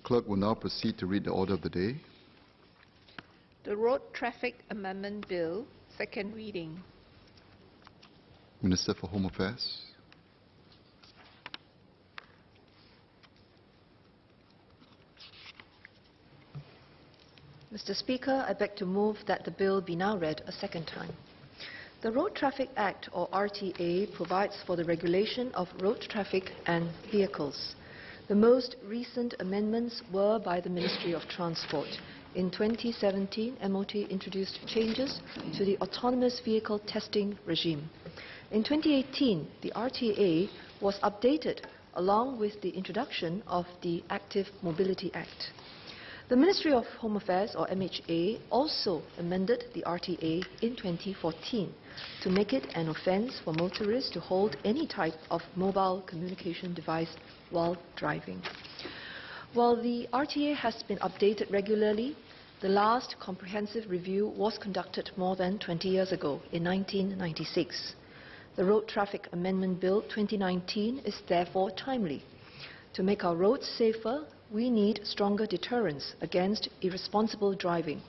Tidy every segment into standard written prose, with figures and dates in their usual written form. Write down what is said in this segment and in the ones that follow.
clerk will now proceed to read the order of the day. The Road Traffic Amendment Bill, second reading. Minister for Home Affairs. Mr. Speaker, I beg to move that the bill be now read a second time. The Road Traffic Act, or RTA, provides for the regulation of road traffic and vehicles. The most recent amendments were by the Ministry of Transport. In 2017, MOT introduced changes to the autonomous vehicle testing regime. In 2018, the RTA was updated along with the introduction of the Active Mobility Act. The Ministry of Home Affairs, or MHA, also amended the RTA in 2014 to make it an offence for motorists to hold any type of mobile communication device while driving. While the RTA has been updated regularly, the last comprehensive review was conducted more than 20 years ago, in 1996. The Road Traffic Amendment Bill 2019 is therefore timely. To make our roads safer, we need stronger deterrence against irresponsible driving.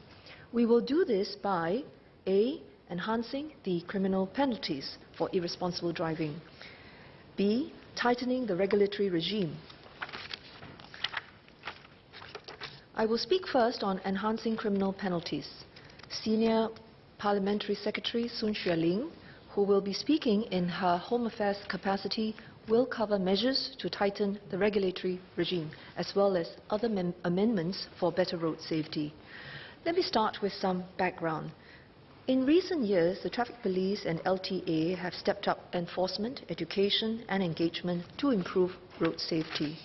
We will do this by A. Enhancing the criminal penalties for irresponsible driving. B. Tightening the regulatory regime. I will speak first on enhancing criminal penalties. Senior Parliamentary Secretary Sun Xueling, who will be speaking in her Home Affairs capacity, will cover measures to tighten the regulatory regime, as well as other amendments for better road safety. Let me start with some background. In recent years, the traffic police and LTA have stepped up enforcement, education and engagement to improve road safety.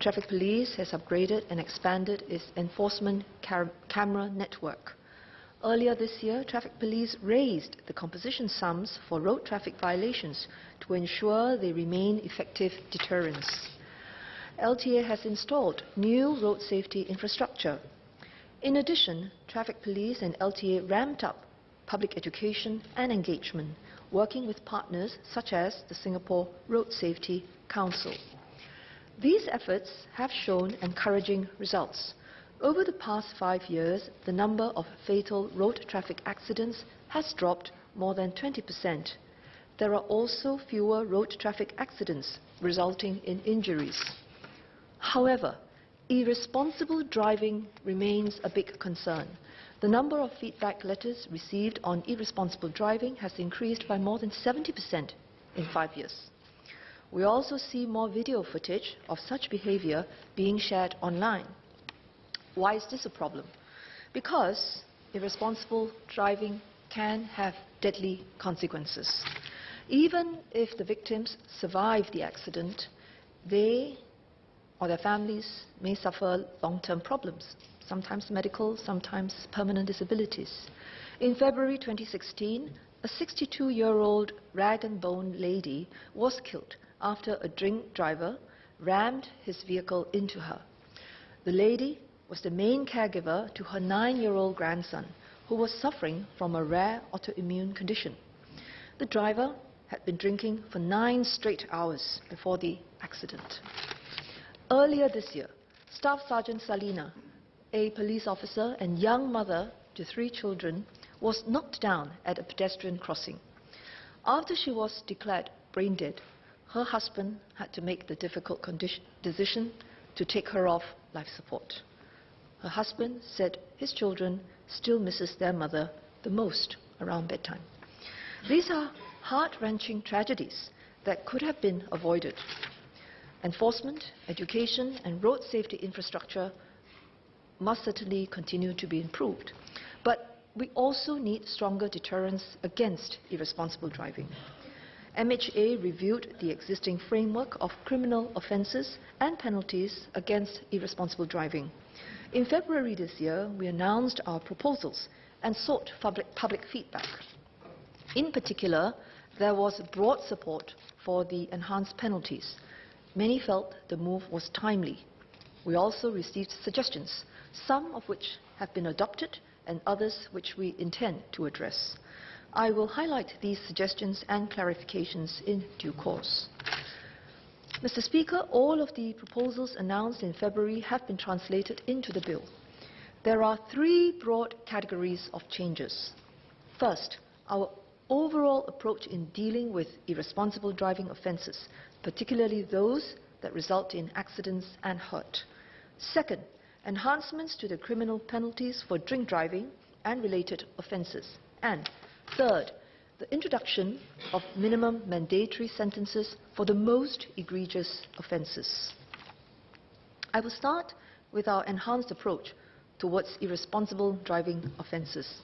Traffic police has upgraded and expanded its enforcement camera network. Earlier this year, traffic police raised the composition sums for road traffic violations to ensure they remain effective deterrents. LTA has installed new road safety infrastructure. In addition, traffic police and LTA ramped up public education and engagement, working with partners such as the Singapore Road Safety Council. These efforts have shown encouraging results. Over the past 5 years, the number of fatal road traffic accidents has dropped more than 20%. There are also fewer road traffic accidents resulting in injuries. However, irresponsible driving remains a big concern. The number of feedback letters received on irresponsible driving has increased by more than 70% in 5 years. We also see more video footage of such behavior being shared online. Why is this a problem? Because irresponsible driving can have deadly consequences. Even if the victims survive the accident, they or their families may suffer long-term problems, sometimes medical, sometimes permanent disabilities. In February 2016, a 62-year-old rag-and-bone lady was killed after a drink driver rammed his vehicle into her. The lady was the main caregiver to her 9-year-old grandson, who was suffering from a rare autoimmune condition. The driver had been drinking for 9 straight hours before the accident. Earlier this year, Staff Sergeant Salina, a police officer and young mother to 3 children, was knocked down at a pedestrian crossing. After she was declared brain dead, her husband had to make the difficult decision to take her off life support. Her husband said his children still misses their mother the most around bedtime. These are heart-wrenching tragedies that could have been avoided. Enforcement, education and road safety infrastructure must certainly continue to be improved. But we also need stronger deterrence against irresponsible driving. MHA reviewed the existing framework of criminal offences and penalties against irresponsible driving. In February this year, we announced our proposals and sought public feedback. In particular, there was broad support for the enhanced penalties. Many felt the move was timely. We also received suggestions, some of which have been adopted and others which we intend to address. I will highlight these suggestions and clarifications in due course. Mr. Speaker, all of the proposals announced in February have been translated into the bill. There are three broad categories of changes. First, our overall approach in dealing with irresponsible driving offences, particularly those that result in accidents and hurt. Second, enhancements to the criminal penalties for drink driving and related offences. And third, the introduction of minimum mandatory sentences for the most egregious offences. I will start with our enhanced approach towards irresponsible driving offences.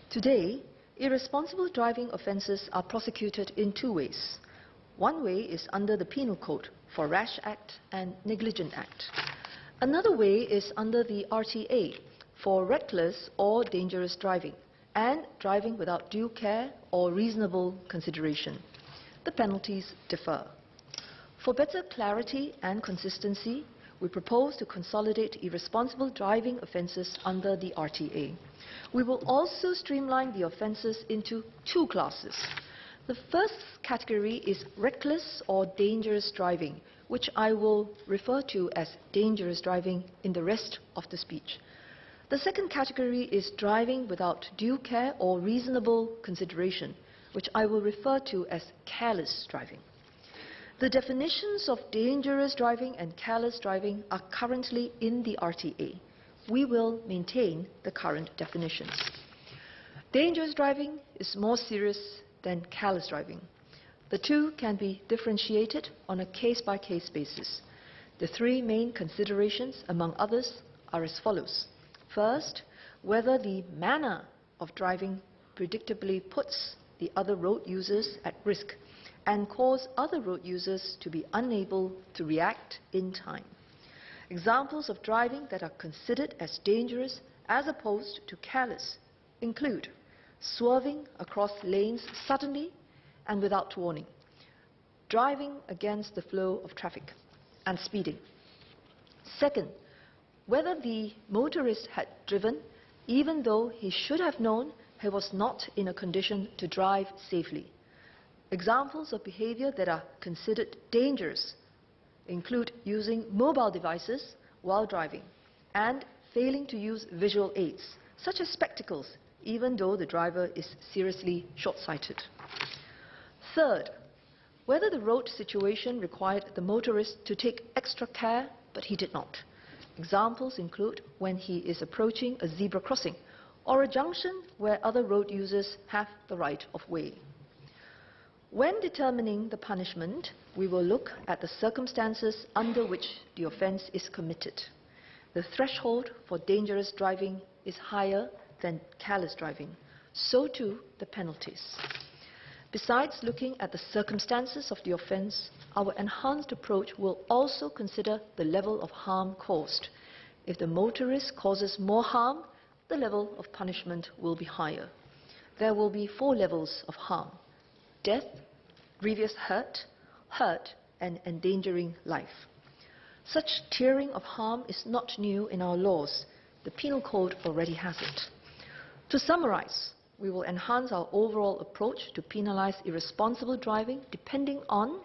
Today, irresponsible driving offences are prosecuted in two ways. One way is under the Penal Code for Rash Act and Negligent Act. Another way is under the RTA for reckless or dangerous driving and driving without due care or reasonable consideration. The penalties differ. For better clarity and consistency, we propose to consolidate irresponsible driving offences under the RTA. We will also streamline the offences into two classes. The first category is reckless or dangerous driving, which I will refer to as dangerous driving in the rest of the speech. The second category is driving without due care or reasonable consideration, which I will refer to as careless driving. The definitions of dangerous driving and careless driving are currently in the RTA. We will maintain the current definitions. Dangerous driving is more serious than careless driving. The two can be differentiated on a case-by-case basis. The three main considerations, among others, are as follows. First, whether the manner of driving predictably puts the other road users at risk and cause other road users to be unable to react in time. Examples of driving that are considered as dangerous as opposed to careless include swerving across lanes suddenly and without warning, driving against the flow of traffic, and speeding. Second, whether the motorist had driven even though he should have known he was not in a condition to drive safely. Examples of behavior that are considered dangerous include using mobile devices while driving and failing to use visual aids, such as spectacles, even though the driver is seriously short-sighted. Third, whether the road situation required the motorist to take extra care, but he did not. Examples include when he is approaching a zebra crossing or a junction where other road users have the right of way. When determining the punishment, we will look at the circumstances under which the offence is committed. The threshold for dangerous driving is higher than careless driving. So too the penalties. Besides looking at the circumstances of the offence, our enhanced approach will also consider the level of harm caused. If the motorist causes more harm, the level of punishment will be higher. There will be 4 levels of harm: death, grievous hurt, and endangering life. Such tiering of harm is not new in our laws. The Penal Code already has it. To summarize, we will enhance our overall approach to penalize irresponsible driving depending on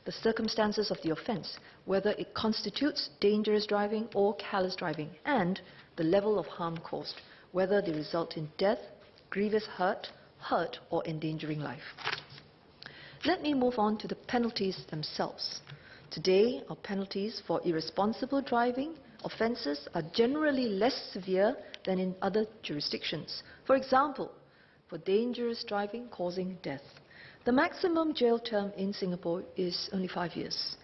the circumstances of the offence, whether it constitutes dangerous driving or careless driving, and the level of harm caused, whether they result in death, grievous hurt, or endangering life. Let me move on to the penalties themselves. Today, our penalties for irresponsible driving offences are generally less severe than in other jurisdictions. For example, for dangerous driving causing death, the maximum jail term in Singapore is only 5 years.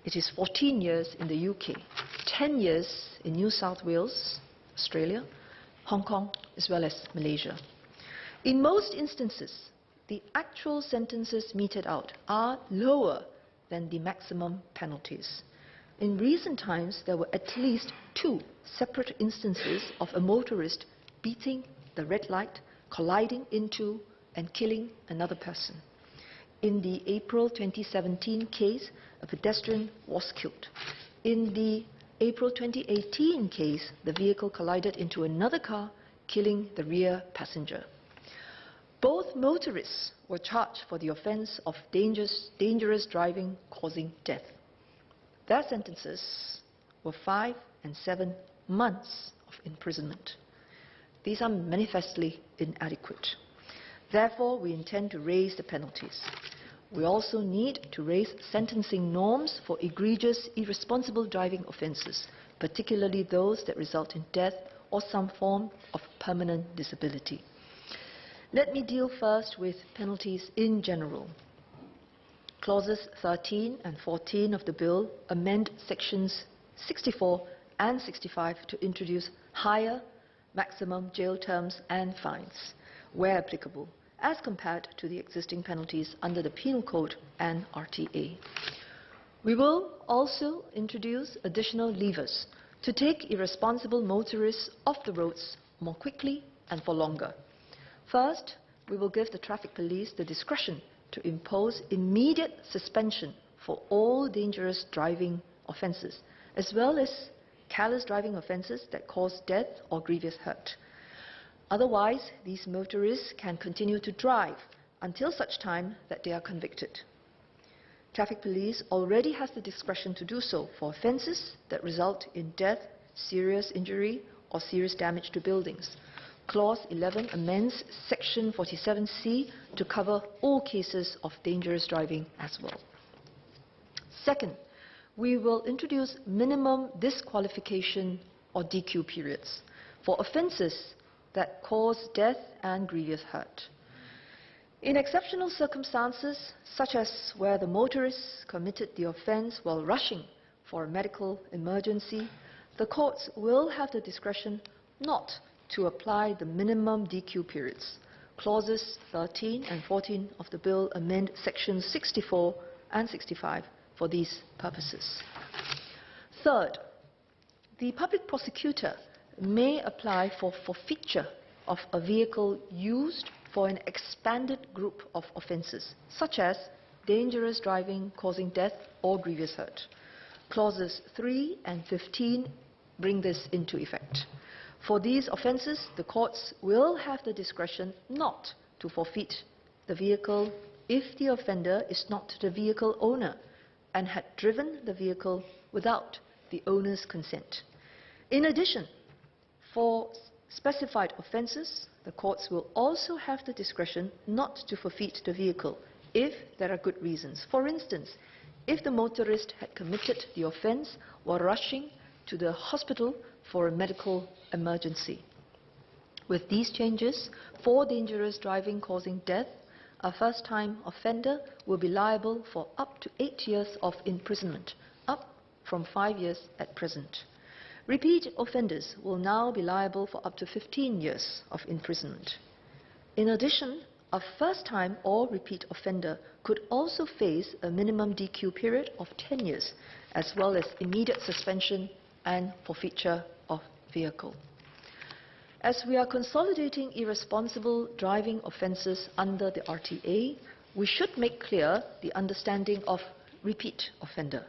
It is 14 years in the UK, 10 years in New South Wales, Australia, Hong Kong, as well as Malaysia. In most instances, the actual sentences meted out are lower than the maximum penalties. In recent times, there were at least 2 separate instances of a motorist beating the red light, colliding into and killing another person. In the April 2017 case, a pedestrian was killed. In the April 2018 case, the vehicle collided into another car, killing the rear passenger. Both motorists were charged for the offence of dangerous driving causing death. Their sentences were 5 and 7 months of imprisonment. These are manifestly inadequate. Therefore, we intend to raise the penalties. We also need to raise sentencing norms for egregious, irresponsible driving offences, particularly those that result in death or some form of permanent disability. Let me deal first with penalties in general. Clauses 13 and 14 of the bill amend sections 64 and 65 to introduce higher maximum jail terms and fines, where applicable, as compared to the existing penalties under the Penal Code and RTA. We will also introduce additional levers to take irresponsible motorists off the roads more quickly and for longer. First, we will give the traffic police the discretion to impose immediate suspension for all dangerous driving offences, as well as careless driving offences that cause death or grievous hurt. Otherwise, these motorists can continue to drive until such time that they are convicted. Traffic police already has the discretion to do so for offences that result in death, serious injury, or serious damage to buildings. Clause 11 amends Section 47C to cover all cases of dangerous driving as well. Second, we will introduce minimum disqualification or DQ periods for offences that cause death and grievous hurt. In exceptional circumstances, such as where the motorist committed the offence while rushing for a medical emergency, the courts will have the discretion not to apply the minimum DQ periods. Clauses 13 and 14 of the bill amend sections 64 and 65 for these purposes. Third, the public prosecutor may apply for forfeiture of a vehicle used for an expanded group of offences, such as dangerous driving causing death or grievous hurt. Clauses 3 and 15 bring this into effect. For these offences, the courts will have the discretion not to forfeit the vehicle if the offender is not the vehicle owner and had driven the vehicle without the owner's consent. In addition, for specified offences, the courts will also have the discretion not to forfeit the vehicle if there are good reasons. For instance, if the motorist had committed the offence while rushing to the hospital for a medical emergency. With these changes, for dangerous driving causing death, a first-time offender will be liable for up to 8 years of imprisonment, up from 5 years at present. Repeat offenders will now be liable for up to 15 years of imprisonment. In addition, a first-time or repeat offender could also face a minimum DQ period of 10 years, as well as immediate suspension and forfeiture of vehicle. As we are consolidating irresponsible driving offences under the RTA, we should make clear the understanding of repeat offender.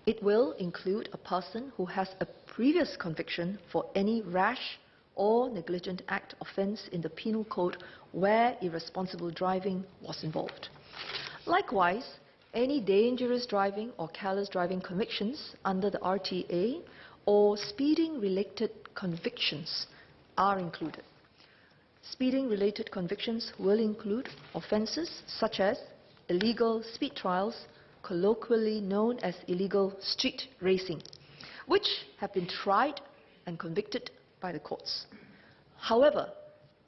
It will include a person who has a previous conviction for any rash or negligent act offence in the Penal Code where irresponsible driving was involved. Likewise, any dangerous driving or careless driving convictions under the RTA or speeding-related convictions are included. Speeding-related convictions will include offences such as illegal speed trials, colloquially known as illegal street racing, which have been tried and convicted by the courts. However,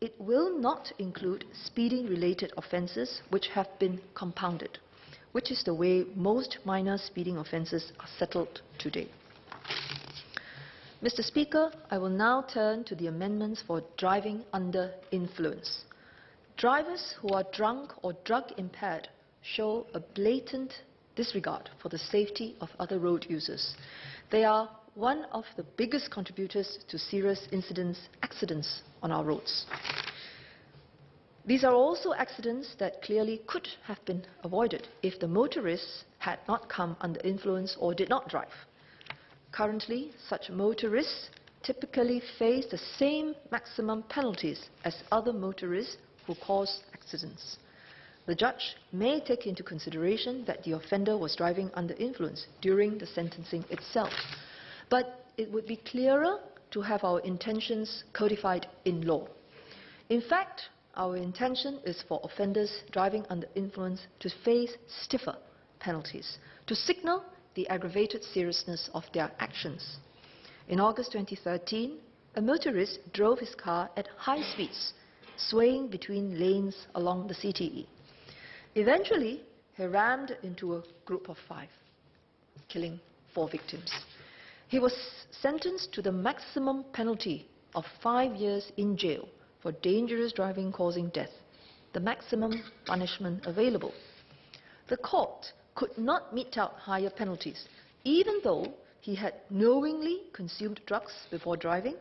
it will not include speeding-related offences which have been compounded, which is the way most minor speeding offences are settled today. Mr. Speaker, I will now turn to the amendments for driving under influence. Drivers who are drunk or drug impaired show a blatant disregard for the safety of other road users. They are one of the biggest contributors to serious accidents on our roads. These are also accidents that clearly could have been avoided if the motorists had not come under influence or did not drive. Currently, such motorists typically face the same maximum penalties as other motorists who cause accidents. The judge may take into consideration that the offender was driving under influence during the sentencing itself. But it would be clearer to have our intentions codified in law. In fact, our intention is for offenders driving under influence to face stiffer penalties, to signal the aggravated seriousness of their actions. In August 2013, a motorist drove his car at high speeds, swaying between lanes along the CTE. Eventually, he rammed into a group of 5, killing 4 victims. He was sentenced to the maximum penalty of 5 years in jail for dangerous driving causing death, the maximum punishment available. The court could not mete out higher penalties, even though he had knowingly consumed drugs before driving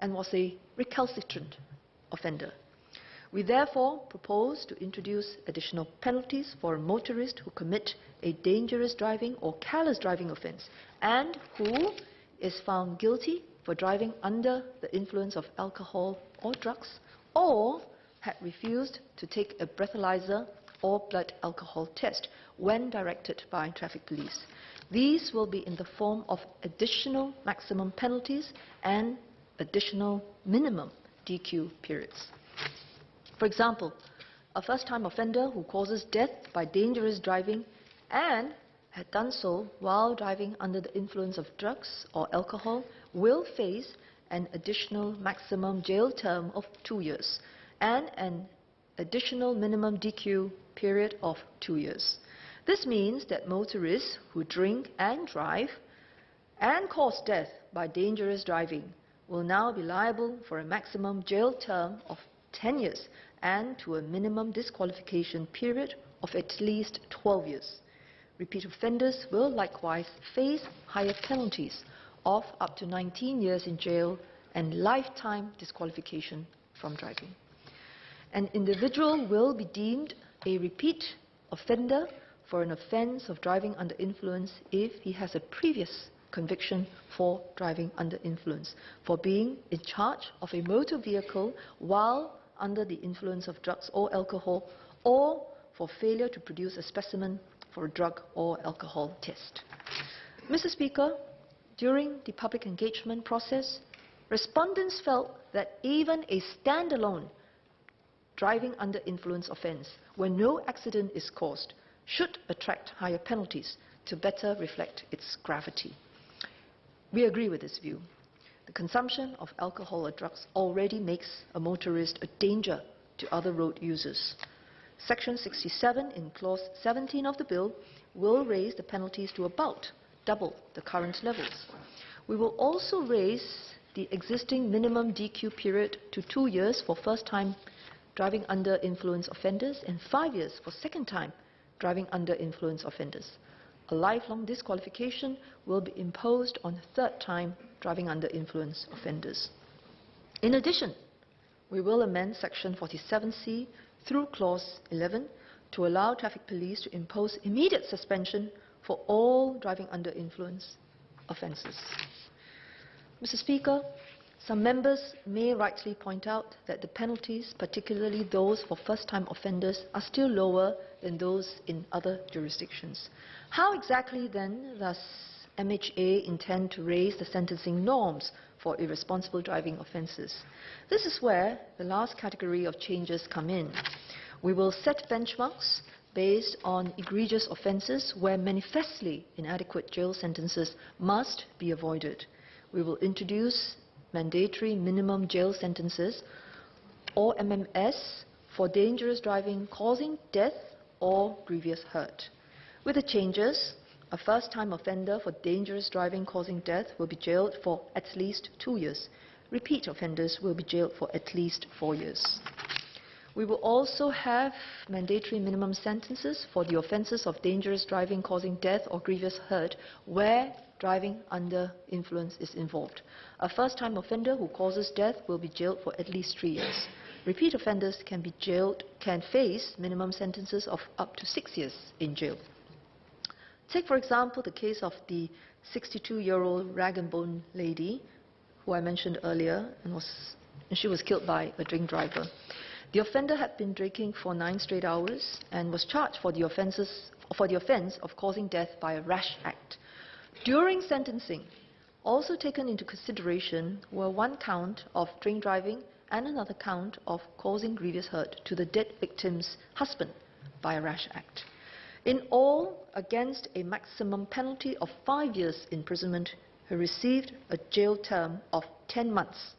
and was a recalcitrant offender. We therefore propose to introduce additional penalties for a motorist who commit a dangerous driving or careless driving offence and who is found guilty for driving under the influence of alcohol or drugs, or had refused to take a breathalyzer or blood alcohol test when directed by traffic police. These will be in the form of additional maximum penalties and additional minimum DQ periods. For example, a first-time offender who causes death by dangerous driving and had done so while driving under the influence of drugs or alcohol will face an additional maximum jail term of 2 years and an additional minimum DQ period of 2 years. This means that motorists who drink and drive and cause death by dangerous driving will now be liable for a maximum jail term of 10 years and to a minimum disqualification period of at least 12 years. Repeat offenders will likewise face higher penalties of up to 19 years in jail and lifetime disqualification from driving. An individual will be deemed a repeat offender for an offence of driving under influence if he has a previous conviction for driving under influence, for being in charge of a motor vehicle while under the influence of drugs or alcohol, or for failure to produce a specimen for a drug or alcohol test. Mr. Speaker, during the public engagement process, respondents felt that even a standalone driving under influence offence, where no accident is caused, should attract higher penalties to better reflect its gravity. We agree with this view. The consumption of alcohol or drugs already makes a motorist a danger to other road users. Section 67 in Clause 17 of the bill will raise the penalties to about double the current levels. We will also raise the existing minimum DQ period to 2 years for first-time driving under influence offenders and 5 years for second-time driving under influence offenders. A lifelong disqualification will be imposed on third-time driving under influence offenders. In addition, we will amend Section 47C through Clause 11 to allow traffic police to impose immediate suspension for all driving under influence offences. Mr. Speaker, some members may rightly point out that the penalties, particularly those for first-time offenders, are still lower than those in other jurisdictions. How exactly then does MHA intend to raise the sentencing norms for irresponsible driving offences? This is where the last category of changes come in. We will set benchmarks based on egregious offences where manifestly inadequate jail sentences must be avoided. We will introduce mandatory minimum jail sentences, or MMS, for dangerous driving causing death or grievous hurt. With the changes, a first-time offender for dangerous driving causing death will be jailed for at least 2 years. Repeat offenders will be jailed for at least 4 years. We will also have mandatory minimum sentences for the offences of dangerous driving causing death or grievous hurt where driving under influence is involved. A first-time offender who causes death will be jailed for at least 3 years. Repeat offenders can face minimum sentences of up to 6 years in jail. Take, for example, the case of the 62-year-old rag and bone lady who I mentioned earlier, and she was killed by a drink driver. The offender had been drinking for 9 straight hours and was charged for the offence of causing death by a rash act. During sentencing, also taken into consideration were 1 count of drink driving and another count of causing grievous hurt to the dead victim's husband by a rash act. In all, against a maximum penalty of 5 years imprisonment, he received a jail term of 10 months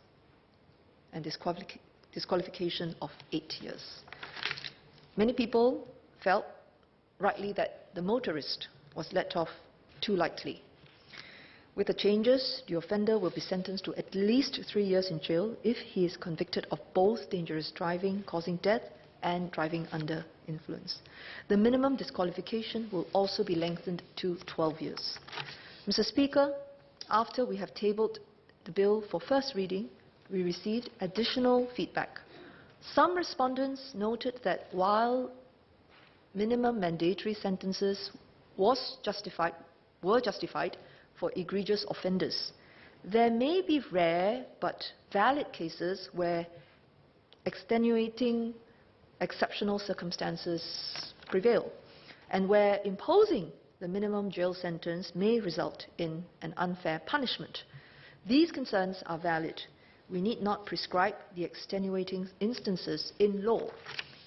and disqualification of 8 years. Many people felt rightly that the motorist was let off too lightly. With the changes, the offender will be sentenced to at least 3 years in jail if he is convicted of both dangerous driving causing death and driving under influence. The minimum disqualification will also be lengthened to 12 years. Mr. Speaker, after we have tabled the bill for first reading, we received additional feedback. Some respondents noted that while minimum mandatory sentences were justified for egregious offenders, there may be rare but valid cases where extenuating exceptional circumstances prevail, and where imposing the minimum jail sentence may result in an unfair punishment. These concerns are valid. We need not prescribe the extenuating instances in law.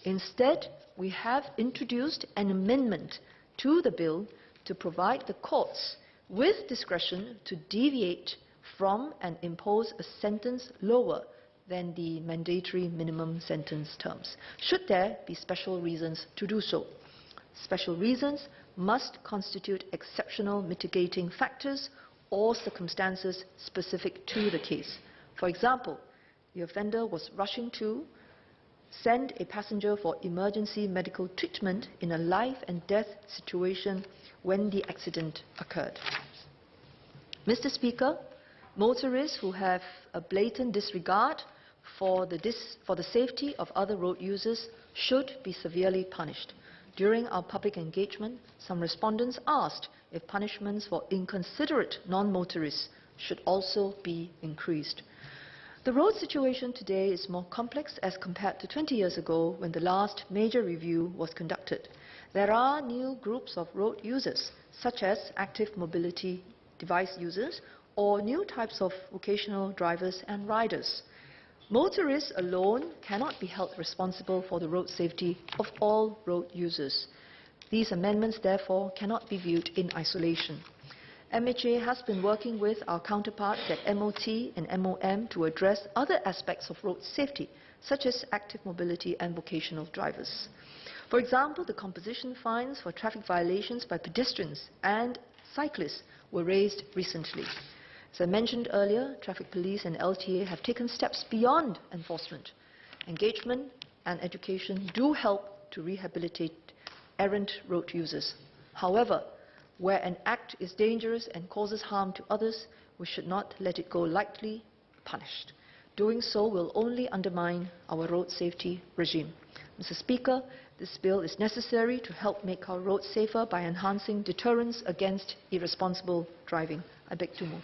Instead, we have introduced an amendment to the bill to provide the courts with discretion to deviate from and impose a sentence lower than the mandatory minimum sentence terms, should there be special reasons to do so. Special reasons must constitute exceptional mitigating factors or circumstances specific to the case. For example, the offender was rushing to send a passenger for emergency medical treatment in a life and death situation when the accident occurred. Mr. Speaker, motorists who have a blatant disregard for the safety of other road users should be severely punished. During our public engagement, some respondents asked if punishments for inconsiderate non-motorists should also be increased. The road situation today is more complex as compared to 20 years ago when the last major review was conducted. There are new groups of road users, such as active mobility device users or new types of vocational drivers and riders. Motorists alone cannot be held responsible for the road safety of all road users. These amendments, therefore, cannot be viewed in isolation. MHA has been working with our counterparts at MOT and MOM to address other aspects of road safety, such as active mobility and vocational drivers. For example, the composition fines for traffic violations by pedestrians and cyclists were raised recently. As I mentioned earlier, traffic police and LTA have taken steps beyond enforcement. Engagement and education do help to rehabilitate errant road users. However, where an act is dangerous and causes harm to others, we should not let it go lightly punished. Doing so will only undermine our road safety regime. Mr. Speaker, this bill is necessary to help make our roads safer by enhancing deterrence against irresponsible driving. I beg to move.